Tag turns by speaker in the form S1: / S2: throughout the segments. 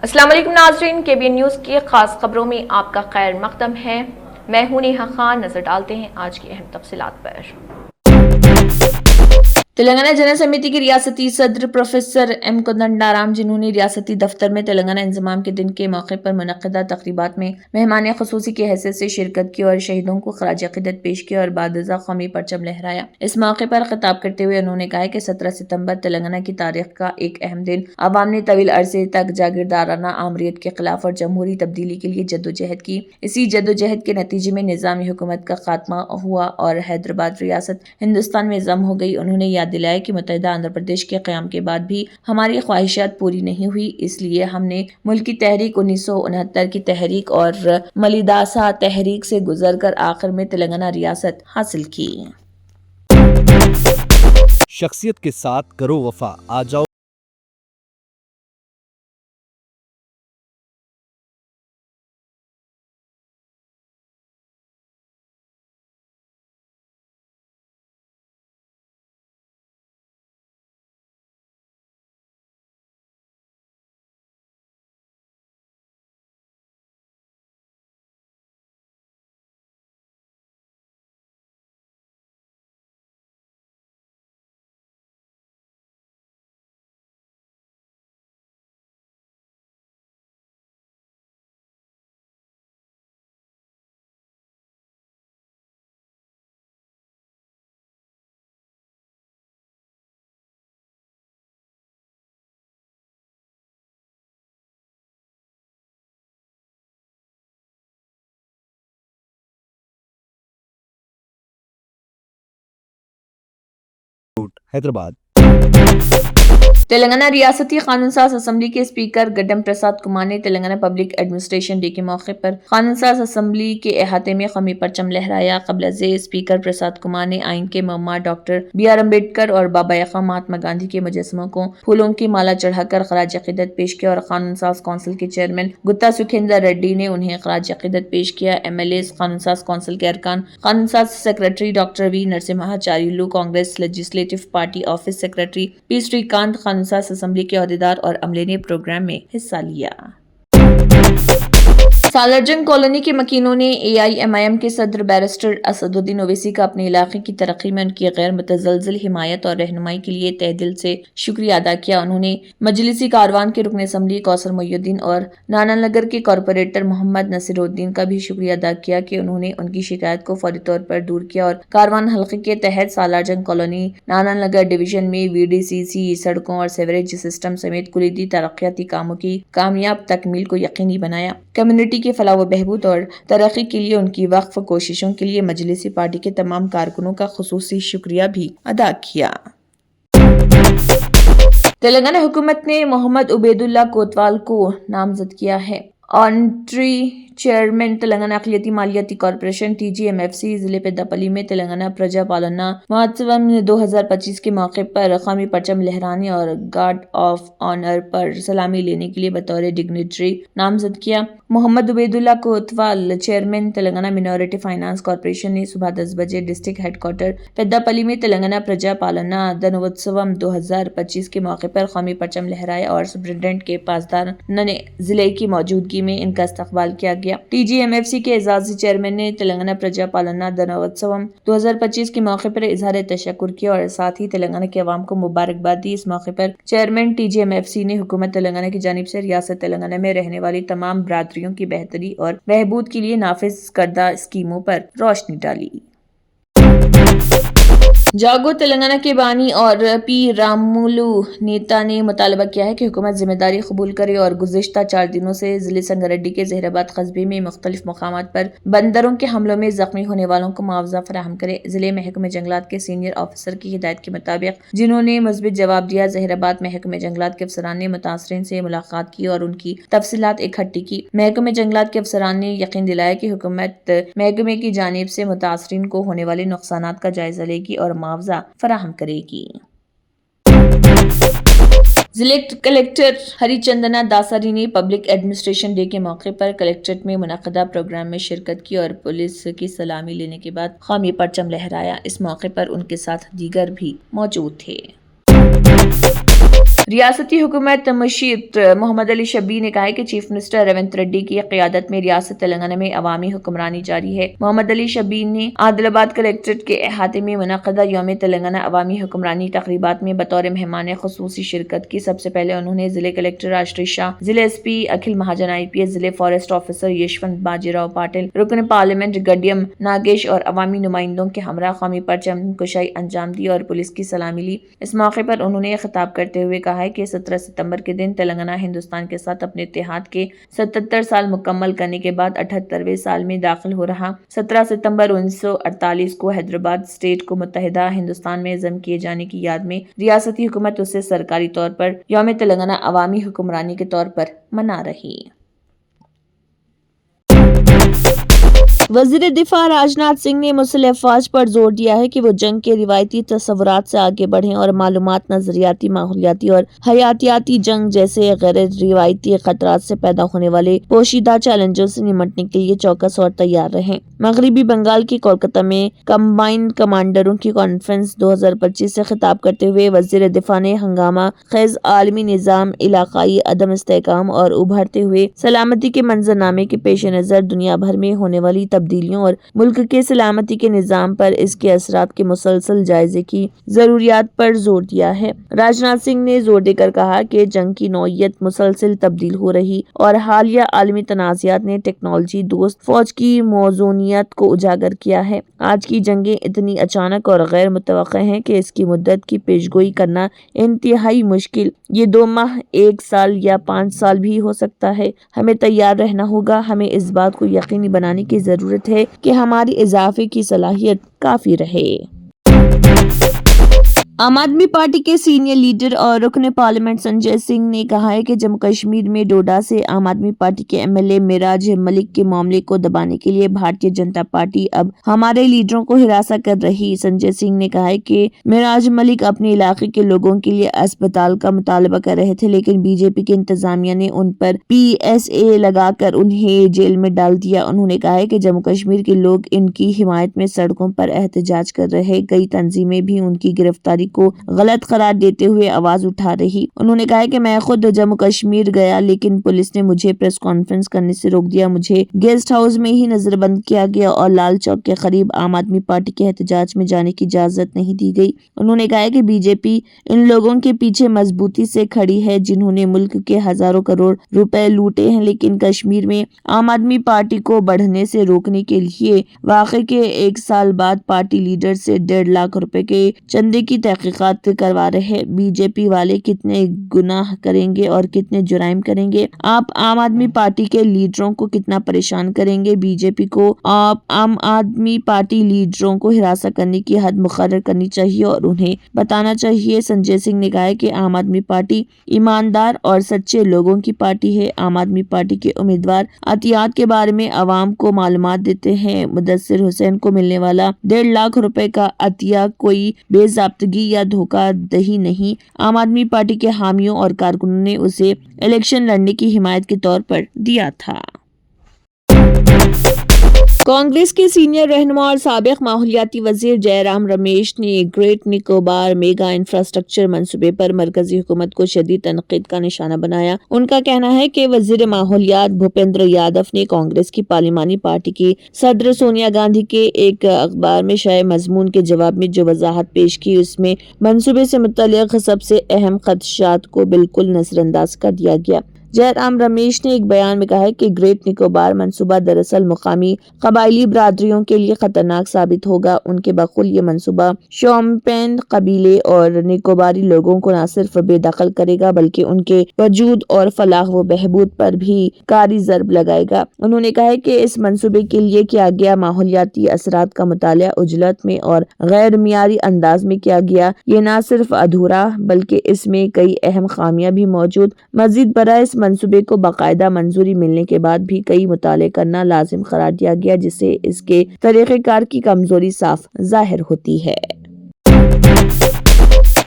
S1: السلام علیکم ناظرین، KBN نیوز کی خاص خبروں میں آپ کا خیر مقدم ہے۔ میں ہوں نیہا خان۔ نظر ڈالتے ہیں آج کی اہم تفصیلات پر۔ تلنگانہ جنرل سمیتی کے ریاستی صدر پروفیسر ایم کودنڈارام، جنہوں نے ریاستی دفتر میں تلنگانہ انضمام کے دن کے موقع پر منعقدہ تقریبات میں مہمان خصوصی کی حیثیت سے شرکت کی اور شہیدوں کو خراج عقیدت پیش کیا اور بعد ازاں قومی پرچم لہرایا۔ اس موقع پر خطاب کرتے ہوئے انہوں نے کہا کہ 17 ستمبر تلنگانہ کی تاریخ کا ایک اہم دن عوام نے طویل عرصے تک جاگیردارانہ آمریت کے خلاف اور جمہوری تبدیلی کے لیے جدوجہد کی۔ اسی جدوجہد کے نتیجے میں نظام حکومت کا خاتمہ ہوا اور حیدرآباد ریاست ہندوستان میں ضم ہو گئی۔ انہوں نے یاد دلایا کہ متحدہ آندھرا پردیش کے قیام کے بعد بھی ہماری خواہشات پوری نہیں ہوئی، اس لیے ہم نے ملکی تحریک 1969 کی تحریک اور ملیداسا تحریک سے گزر کر آخر میں تلنگانہ ریاست حاصل کی۔
S2: شخصیت کے ساتھ کرو وفا، آ جاؤ حیدرآباد۔
S1: تلنگانہ ریاستی قانون ساز اسمبلی کے اسپیکر گڈم پرساد کمار نے تلنگانہ پبلک ایڈمنسٹریشن ڈے کے موقع پر قانون ساز اسمبلی کے احاطے میں قومی پرچم لہرایا۔ قبل ازیں اسپیکر پرساد کمار نے آئین کے معمار ڈاکٹر BR امبیڈکر اور بابا اقام مہاتما گاندھی کے مجسموں کو پھولوں کی مالا چڑھا کر خراج عقیدت پیش کیا اور قانون ساز کونسل کے چیئرمین گتا سکھیندر ریڈی نے انہیں خراج عقیدت پیش کیا۔ MLAs، قانون ساز کونسل کے ارکان، قانون ساز secretary doctor V Narasimhacharyulu, Congress legislative party office secretary P Srikanth, قانون ساز اسمبلی کے عہدیدار اور عملے نے پروگرام میں حصہ لیا۔ سالارجنگ کالونی کے مکینوں نے AIMIM کے صدر بیرسٹر اسد الدین اویسی کا اپنے علاقے کی ترقی میں ان کی غیر متزلزل حمایت اور رہنمائی کے لیے تہہ دل سے شکریہ ادا کیا۔ انہوں نے مجلسی کاروان کے رکن اسمبلی کوثر محی الدین اور نانا نگر کے کارپوریٹر محمد نصیر الدین کا بھی شکریہ ادا کیا کہ انہوں نے ان کی شکایت کو فوری طور پر دور کیا اور کاروان حلقے کے تحت سالارجنگ کالونی نانا نگر ڈویژن میں VDCC، سڑکوں اور سیوریج سسٹم سمیت کلیدی ترقیاتی کاموں کی کامیاب تکمیل کو یقینی بنایا۔ کمیونٹی کے فلاح و بہبود اور ترقی کے لیے ان کی وقف کوششوں کے لیے مجلسی پارٹی کے تمام کارکنوں کا خصوصی شکریہ بھی ادا کیا۔ تلنگانہ حکومت نے محمد عبید اللہ کوتوال کو نامزد کیا ہے۔ آنرری چیئرمین تلنگانہ اقلیتی مالیاتی کارپوریشن TGMFC ضلع پیداپلی میں تلنگانہ پرجا پالنا مہوتسوم 2025 کے موقع پر قومی پرچم لہرانے اور گارڈ آف آنر پر سلامی لینے کے لیے بطور ڈگنیٹری نامزد کیا۔ Mohammed Ubaidullah Kotwal, chairman Telangana minority finance corporation نے صبح 10 بجے ڈسٹرکٹ ہیڈ کوارٹر پیداپلی میں تلنگانہ پرجا پالنا دنوتسوم 2025 کے موقع پر قومی پرچم لہرایا اور سپرنٹینڈنٹ کے پاسداران ضلع کی موجودگی میں ان کا استقبال کیا گیا۔ TGMFC کے اعزازی چیئرمین نے تلنگانہ پرجا پالنا دنوتسوم 2025 کے موقع پر اظہار تشکر کیا اور ساتھ ہی تلنگانہ کے عوام کو مبارکباد دی۔ اس موقع پر چیئرمین TGMFC نے حکومت تلنگانہ کی جانب سے ریاست تلنگانہ میں رہنے والی تمام برادریوں کی بہتری اور بہبود کے لیے نافذ کردہ اسکیموں پر روشنی ڈالی۔ جاگو تلنگانہ کے بانی اور P رامولو نیتا نے مطالبہ کیا ہے کہ حکومت ذمہ داری قبول کرے اور گزشتہ 4 دنوں سے ضلع سنگاریڈی کے زہرآباد قصبے میں مختلف مقامات پر بندروں کے حملوں میں زخمی ہونے والوں کو معاوضہ فراہم کرے۔ ضلع محکمہ جنگلات کے سینئر آفیسر کی ہدایت کے مطابق، جنہوں نے مثبت جواب دیا، زہرآباد محکمہ جنگلات کے افسران نے متاثرین سے ملاقات کی اور ان کی تفصیلات اکٹھی کی۔ محکمہ جنگلات کے افسران نے یقین دلایا کہ حکومت محکمے کی جانب سے متاثرین کو ہونے والے نقصانات کا جائزہ لے گی اور معاوضہ فراہم کرے گی۔ ضلع کلکٹر ہری چندنا داساری نے پبلک ایڈمنسٹریشن ڈے کے موقع پر کلکٹریٹ میں منعقدہ پروگرام میں شرکت کی اور پولیس کی سلامی لینے کے بعد قومی پرچم لہرایا۔ اس موقع پر ان کے ساتھ دیگر بھی موجود تھے۔ ریاستی حکومت مشیر محمد علی شبیر نے کہا ہے کہ چیف منسٹر ریونت ریڈی کی قیادت میں ریاست تلنگانہ میں عوامی حکمرانی جاری ہے۔ محمد علی شبیر نے عادل آباد کلیکٹریٹ کے احاطے میں منعقدہ یوم تلنگانہ عوامی حکمرانی تقریبات میں بطور مہمان خصوصی شرکت کی۔ سب سے پہلے انہوں نے ضلع کلیکٹر راشٹری شاہ، ضلع ایس پی اکھل مہاجن IPS، ضلع فارسٹ آفیسر یشونت باجی راؤ پاٹل، رکن پارلیمنٹ گڈیم ناگیش اور عوامی نمائندوں کے ہمراہ قومی پرچم کشائی انجام دی اور پولیس کی سلامی لی۔ اس موقع پر انہوں نے خطاب کرتے ہوئے کہا ہے کہ 17 ستمبر کے دن تلنگانہ ہندوستان کے ساتھ اپنے اتحاد کے 77 سال مکمل کرنے کے بعد 78ویں سال میں داخل ہو رہا۔ 17 ستمبر 1948 کو حیدرآباد اسٹیٹ کو متحدہ ہندوستان میں ضم کیے جانے کی یاد میں ریاستی حکومت اسے سرکاری طور پر یوم تلنگانہ عوامی حکمرانی کے طور پر منا رہی۔ وزیر دفاع راجناتھ سنگھ نے مسلح افواج پر زور دیا ہے کہ وہ جنگ کے روایتی تصورات سے آگے بڑھیں اور معلومات، نظریاتی، ماحولیاتی اور حیاتیاتی جنگ جیسے غیر روایتی خطرات سے پیدا ہونے والے پوشیدہ چیلنجوں سے نمٹنے کے لیے چوکس اور تیار رہیں۔ مغربی بنگال کی کولکتہ میں کمبائنڈ کمانڈروں کی کانفرنس 2025 سے خطاب کرتے ہوئے وزیر دفاع نے ہنگامہ خیز عالمی نظام، علاقائی عدم استحکام اور ابھرتے ہوئے سلامتی کے منظرنامے کے پیش نظر دنیا بھر میں ہونے والی تبدیلیوں اور ملک کے سلامتی کے نظام پر اس کے اثرات کے مسلسل جائزے کی ضروریات پر زور دیا ہے۔ راجناتھ سنگھ نے زور دے کر کہا کہ جنگ کی نوعیت مسلسل تبدیل ہو رہی اور حالیہ عالمی تنازعات نے ٹیکنالوجی دوست فوج کی موزونیت کو اجاگر کیا ہے۔ آج کی جنگیں اتنی اچانک اور غیر متوقع ہیں کہ اس کی مدت کی پیشگوئی کرنا انتہائی مشکل۔ یہ 2 ماہ، 1 سال یا 5 سال بھی ہو سکتا ہے۔ ہمیں تیار رہنا ہوگا۔ ہمیں اس بات کو یقینی بنانے کی ضرورت ہے کہ ہماری اضافے کی صلاحیت کافی رہے۔ عام آدمی پارٹی کے سینئر لیڈر اور رکن پارلیمنٹ سنجے سنگھ نے کہا ہے کہ جموں کشمیر میں ڈوڈا سے عام آدمی پارٹی کے MLA معراج ملک کے معاملے کو دبانے کے لیے بھارتیہ جنتا پارٹی اب ہمارے لیڈروں کو ہراساں کر رہی۔ سنجے سنگھ نے کہا ہے کہ معراج ملک اپنے علاقے کے لوگوں کے لیے اسپتال کا مطالبہ کر رہے تھے، لیکن BJP کی انتظامیہ نے ان پر PSA لگا کر انہیں جیل میں ڈال دیا۔ انہوں نے کہا ہے کہ جموں کشمیر کے لوگ ان کی حمایت میں سڑکوں پر احتجاج کر رہے۔ کئی تنظیمیں بھی ان کی گرفتاری کو غلط قرار دیتے ہوئے آواز اٹھا رہی۔ انہوں نے کہا کہ میں خود جموں کشمیر گیا، لیکن پولیس نے مجھے پریس کانفرنس کرنے سے روک دیا۔ مجھے گیسٹ ہاؤس میں ہی نظر بند کیا گیا اور لال چوک کے قریب عام آدمی پارٹی کے احتجاج میں جانے کی اجازت نہیں دی گئی۔ انہوں نے کہا کہ BJP ان لوگوں کے پیچھے مضبوطی سے کھڑی ہے جنہوں نے ملک کے ہزاروں کروڑ روپے لوٹے ہیں، لیکن کشمیر میں عام آدمی پارٹی کو بڑھنے سے روکنے کے لیے واقعے کے 1 سال بعد پارٹی لیڈر سے 1.5 لاکھ روپے کے چندے کی تحقیقات کروا رہے۔ BJP والے کتنے گناہ کریں گے اور کتنے جرائم کریں گے؟ آپ عام آدمی پارٹی کے لیڈروں کو کتنا پریشان کریں گے؟ BJP کو آپ عام آدمی پارٹی لیڈروں کو ہراساں کرنے کی حد مقرر کرنی چاہیے اور انہیں بتانا چاہیے۔ سنجے سنگھ نے کہا کہ عام آدمی پارٹی ایماندار اور سچے لوگوں کی پارٹی ہے۔ عام آدمی پارٹی کے امیدوار عطیات کے بارے میں عوام کو معلومات دیتے ہیں۔ مدثر حسین کو ملنے والا 1.5 لاکھ روپے کا عطیہ کوئی بے ضابطگی یا دھوکہ دہی نہیں۔ عام آدمی پارٹی کے حامیوں اور کارکنوں نے اسے الیکشن لڑنے کی حمایت کے طور پر دیا تھا۔ کانگریس کے سینئر رہنما اور سابق ماحولیاتی وزیر جے رام رمیش نے گریٹ نکوبار میگا انفراسٹرکچر منصوبے پر مرکزی حکومت کو شدید تنقید کا نشانہ بنایا۔ ان کا کہنا ہے کہ وزیر ماحولیات بھوپندر یادو نے کانگریس کی پارلیمانی پارٹی کی صدر سونیا گاندھی کے ایک اخبار میں شائع مضمون کے جواب میں جو وضاحت پیش کی، اس میں منصوبے سے متعلق سب سے اہم خدشات کو بالکل نظر انداز کر دیا گیا۔ جے رام رمیش نے ایک بیان میں کہا ہے کہ گریٹ نکوبار منصوبہ دراصل مقامی قبائلی برادریوں کے لیے خطرناک ثابت ہوگا۔ ان کے بقول یہ منصوبہ شومپین قبیلے اور نکوباری لوگوں کو نہ صرف بے دخل کرے گا بلکہ ان کے وجود اور فلاح و بہبود پر بھی کاری ضرب لگائے گا۔ انہوں نے کہا کہ اس منصوبے کے لیے کیا گیا ماحولیاتی اثرات کا مطالعہ عجلت میں اور غیر معیاری انداز میں کیا گیا۔ یہ نہ صرف ادھورا بلکہ اس میں کئی اہم خامیاں بھی موجود۔ مزید برآں اس منصوبے کو باقاعدہ منظوری ملنے کے بعد بھی کئی مطالعے کرنا لازم قرار دیا گیا، جس سے اس کے طریقہ کار کی کمزوری صاف ظاہر ہوتی ہے۔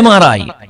S3: MRI,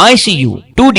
S3: ICU, 2D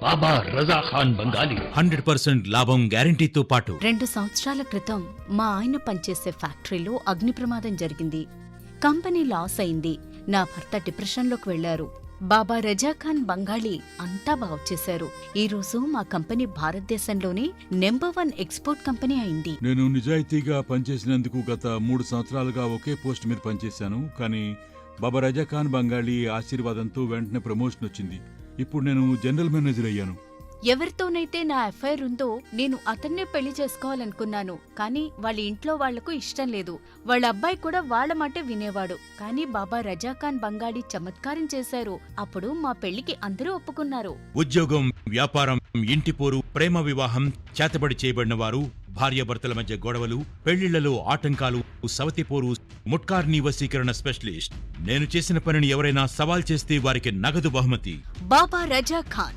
S4: బాబా రజా ఖాన్ బంగాలి
S5: 100% లాభం గ్యారెంటీతో పాటు
S6: 2 సంవత్సరాల క్రితం మా ఆయన పనిచేసే ఫ్యాక్టరీలో అగ్ని ప్రమాదం జరిగింది. కంపెనీ లాస్ అయింది. నా భర్త డిప్రెషన్లోకి వెళ్లారు. బాబా రజా ఖాన్ బంగాళీ అంతా బాగు చేశారు. ఈ రోజు మా కంపెనీ భారతదేశంలోనే నెంబర్ 1 ఎక్స్పోర్ట్ కంపెనీ అయింది.
S5: నేను నిజాయితీగా పనిచేసినందుకు గత 3 సంవత్సరాలుగా ఒకే పోస్ట్ మీద పనిచేశాను. కానీ బాబా రజా ఖాన్ బంగాళీ ఆశీర్వాదంతో వెంటనే ప్రమోషన్ వచ్చింది. ఇప్పుడు నేను జనరల్ మేనేజర్ అయ్యాను.
S6: ఎవరితోనైతే నా అఫైర్ ఉందో నేను అతన్నే పెళ్లి చేసుకోవాలనుకున్నాను. కానీ వాళ్ళ ఇంట్లో వాళ్లకు ఇష్టం లేదు. వాళ్ళ అబ్బాయి కూడా వాళ్ళ మాటే వినేవాడు. కానీ బాబా రజా ఖాన్ బంగాళీ చమత్కారం చేశారు. అప్పుడు మా పెళ్లికి అందరూ ఒప్పుకున్నారు.
S5: ఉద్యోగం, వ్యాపారం, ఇంటి పోరు, ప్రేమ వివాహం, చేతబడి చేయబడిన వారు, భార్యాభర్తల మధ్య గొడవలు, పెళ్లిళ్లలో ఆటంకాలు, సవతిపోరు, ముట్కార్ని వశీకరణ స్పెషలిస్ట్. నేను చేసిన పనిని ఎవరైనా సవాల్ చేస్తే వారికి నగదు బహుమతి.
S6: బాబా రజా ఖాన్,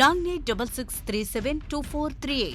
S6: 9866372438।